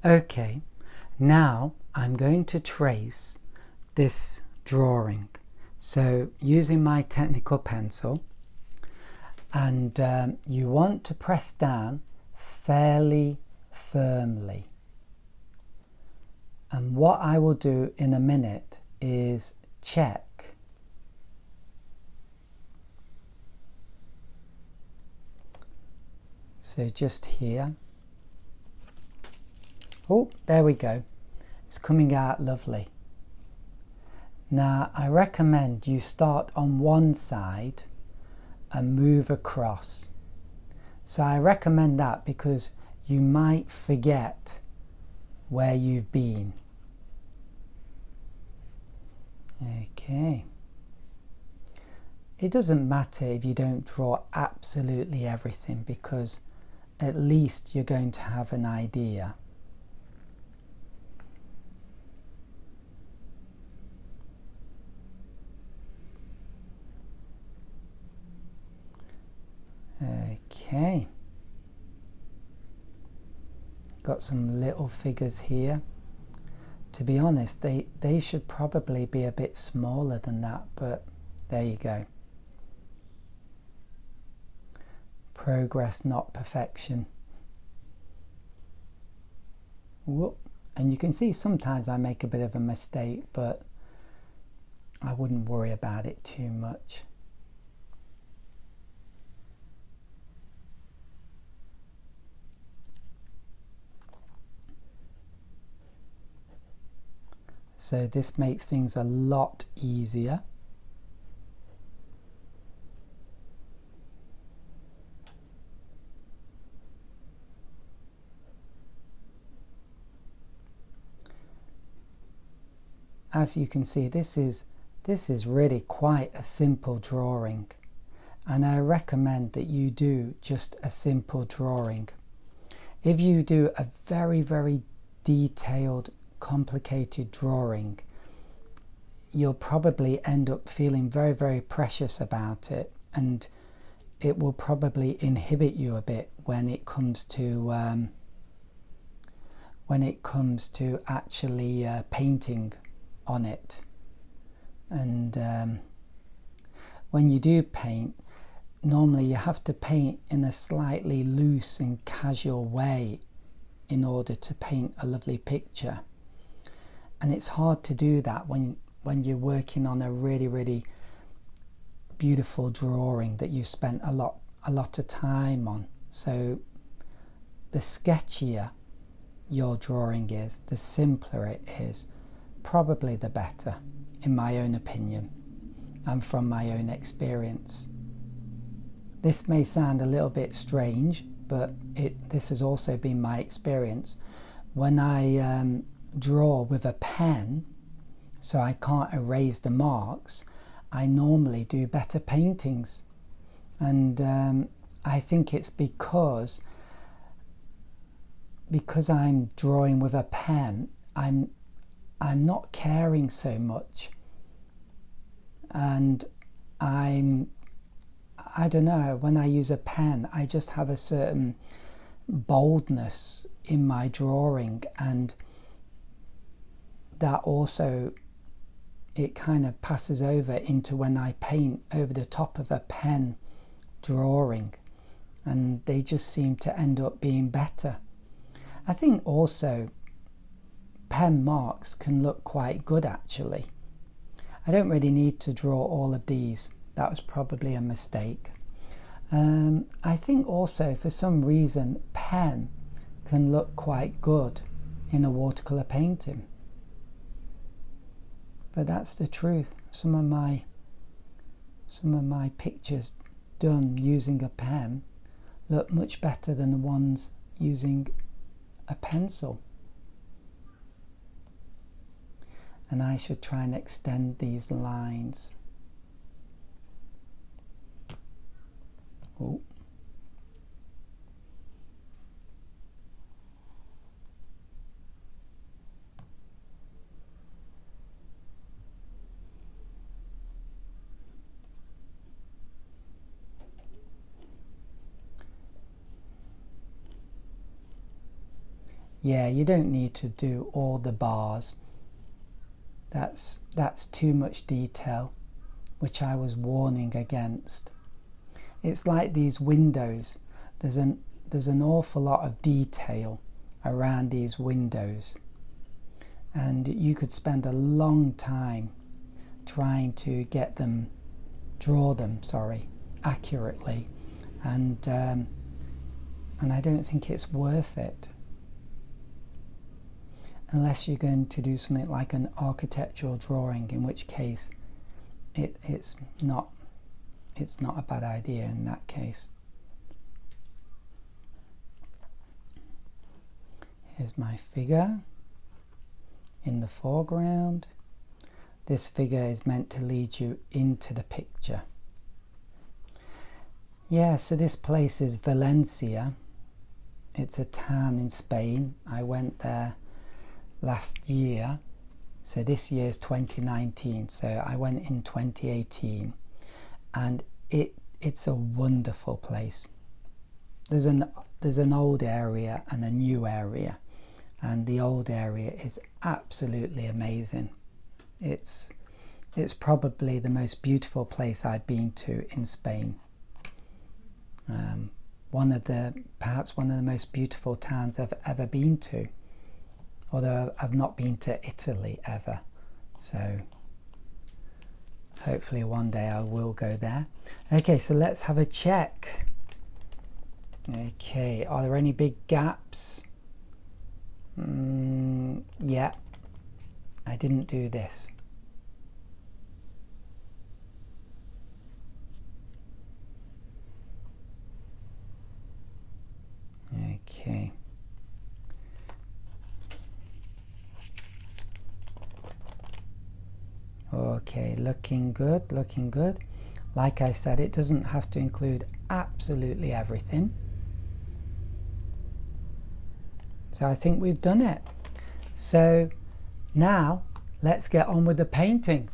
Okay, now I'm going to trace this drawing. So using my technical pencil, and you want to press down fairly firmly. And what I will do in a minute is check. So just here. Oh, there we go. It's coming out lovely. Now I recommend you start on one side and move across. So I recommend that because you might forget where you've been. Okay. It doesn't matter if you don't draw absolutely everything, because at least you're going to have an idea. Okay. Got some little figures here. To be honest, they should probably be a bit smaller than that, but there you go. Progress, not perfection. Whoop. And you can see sometimes I make a bit of a mistake, but I wouldn't worry about it too much. So this makes things a lot easier. As you can see, this is really quite a simple drawing, and I recommend that you do just a simple drawing. If you do a very detailed, complicated drawing, you'll probably end up feeling very precious about it, and it will probably inhibit you a bit when it comes to actually painting on it. And when you do paint, normally you have to paint in a slightly loose and casual way in order to paint a lovely picture, and it's hard to do that when you're working on a really beautiful drawing that you spent a lot of time on. So the sketchier your drawing is, the simpler it is, probably the better, in my own opinion and from my own experience. This may sound a little bit strange, but this has also been my experience. When I draw with a pen, so I can't erase the marks, I normally do better paintings. And I think it's because I'm drawing with a pen, I'm not caring so much, and I don't know, when I use a pen I just have a certain boldness in my drawing, and that also, it kind of passes over into when I paint over the top of a pen drawing, and they just seem to end up being better. I think also pen marks can look quite good actually. I don't really need to draw all of these. That was probably a mistake. I think also for some reason pen can look quite good in a watercolour painting. But that's the truth. Some of my pictures done using a pen look much better than the ones using a pencil. And I should try and extend these lines. Oh. Yeah, you don't need to do all the bars. That's too much detail, which I was warning against. It's like these windows. There's an awful lot of detail around these windows, and you could spend a long time trying to draw them accurately, and I don't think it's worth it unless you're going to do something like an architectural drawing, in which case it's not a bad idea in that case. Here's my figure in the foreground. This figure is meant to lead you into the picture. Yeah, so this place is Valencia. It's a town in Spain. I went there last year. So this year is 2019. So I went in 2018. And it's a wonderful place. There's an old area and a new area. And the old area is absolutely amazing. It's probably the most beautiful place I've been to in Spain. Perhaps one of the most beautiful towns I've ever been to. Although I've not been to Italy ever. So hopefully one day I will go there. Okay, so let's have a check. Okay, are there any big gaps? Yeah, I didn't do this. Okay. Okay, looking good, looking good. Like I said, it doesn't have to include absolutely everything. So I think we've done it. So now let's get on with the painting.